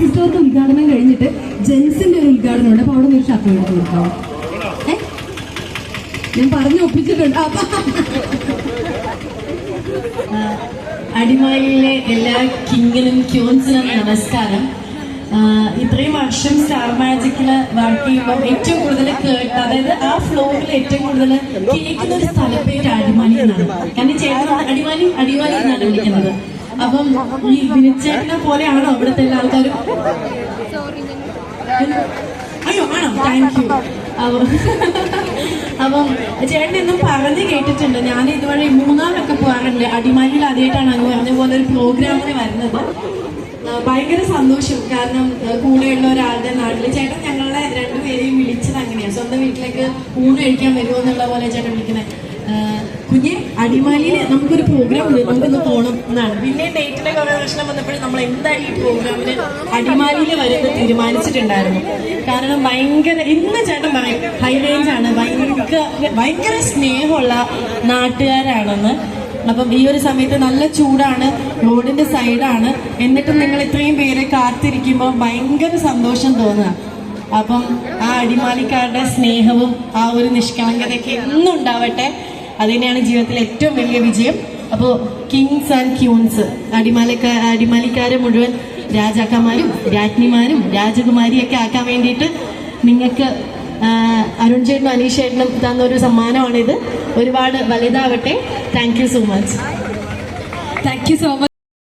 Fancy സ്റ്റോറിന്റെ ഉദ്ഘാടനം കഴിഞ്ഞിട്ട് ജെൻസിന്റെ ഒരു ഉദ്ഘാടനം ഉണ്ട്. അപ്പൊ അവിടെ ഒരു ഷർട്ട് എടുത്ത് കൊടുക്കാം. ഞാൻ പറഞ്ഞു ഒപ്പിച്ചിട്ടുണ്ട്. അടിമാലിയിലെ എല്ലാ കിങ്ങിനും ക്യൂൻസിനും നമസ്കാരം. ഇത്രയും വർഷം സ്റ്റാർ മാജിക്കില് വർക്ക് ചെയ്യുമ്പോൾ ഏറ്റവും കൂടുതൽ അതായത് ആ ഫ്ലോറിൽ ഏറ്റവും കൂടുതൽ കേൾക്കുന്ന ഒരു സ്ഥലപ്പേര് അടിമാലി എന്നാണ്. കാരണം ചേട്ടൻ അടിമാലി അടിമാലി എന്നാണ് വിളിക്കുന്നത്. അപ്പം ഈ വിനിച്ചേട്ടനെ പോലെയാണോ അവിടുത്തെ എല്ലാ ആൾക്കാരും? അയ്യോ ആണോ? Thank you. അപ്പം ചേട്ടൻ എന്നും പറഞ്ഞു കേട്ടിട്ടുണ്ട്. ഞാൻ ഇതുവഴി മൂന്നാറൊക്കെ പോകാറുണ്ട്. അടിമാലിയിൽ ആദ്യമായിട്ടാണ് അങ്ങ് പറഞ്ഞ പോലെ ഒരു പ്രോഗ്രാമിന് വരുന്നത്. ഭയങ്കര സന്തോഷം. കാരണം കൂടെയുള്ള ഒരാളുടെ നാട്ടിൽ ചേട്ടൻ ഞങ്ങളെ രണ്ടുപേരെയും വിളിച്ചത് അങ്ങനെയാണ്. സ്വന്തം വീട്ടിലേക്ക് ഊണ് കഴിക്കാൻ വരുമോ എന്നുള്ള പോലെ ചേട്ടൻ വിളിക്കുന്നത്. കുഞ്ഞെ അടിമാലിയിൽ നമുക്കൊരു പ്രോഗ്രാം ഉണ്ട്, നമുക്കൊന്ന് പോകണം എന്നാണ്. പിന്നെ ഡേറ്റിലെ കുറെ പ്രശ്നം വന്നപ്പോഴും നമ്മൾ എന്തായാലും ഈ പ്രോഗ്രാമിന് അടിമാലിയിൽ വരുന്നത് തീരുമാനിച്ചിട്ടുണ്ടായിരുന്നു. കാരണം ഭയങ്കര ഇന്ന് ചേട്ടൻ പറയും ഹൈ റേഞ്ച് ആണ്, ഭയങ്കര സ്നേഹമുള്ള നാട്ടുകാരാണെന്ന്. അപ്പം ഈ ഒരു സമയത്ത് നല്ല ചൂടാണ്, റോഡിന്റെ സൈഡാണ്, എന്നിട്ടും നിങ്ങൾ ഇത്രയും പേരെ കാത്തിരിക്കുമ്പോൾ ഭയങ്കര സന്തോഷം തോന്നുക. അപ്പം ആ അടിമാലിക്കാരുടെ സ്നേഹവും ആ ഒരു നിഷ്കളങ്കതയൊക്കെ എന്നും ഉണ്ടാവട്ടെ. അതുതന്നെയാണ് ജീവിതത്തിലെ ഏറ്റവും വലിയ വിജയം. അപ്പോൾ കിങ്സ് ആൻഡ് ക്യൂൻസ് അടിമാലിക്കാരെ മുഴുവൻ രാജാക്കന്മാരും രാജ്ഞിമാരും രാജകുമാരിയൊക്കെ ആക്കാൻ വേണ്ടിയിട്ട് നിങ്ങൾക്ക് അരുൺ ചേട്ടനും അനീഷ് ചേട്ടനും തന്നൊരു സമ്മാനമാണിത്. ഒരുപാട് വലുതാവട്ടെ. Thank you so much. Thank you so much.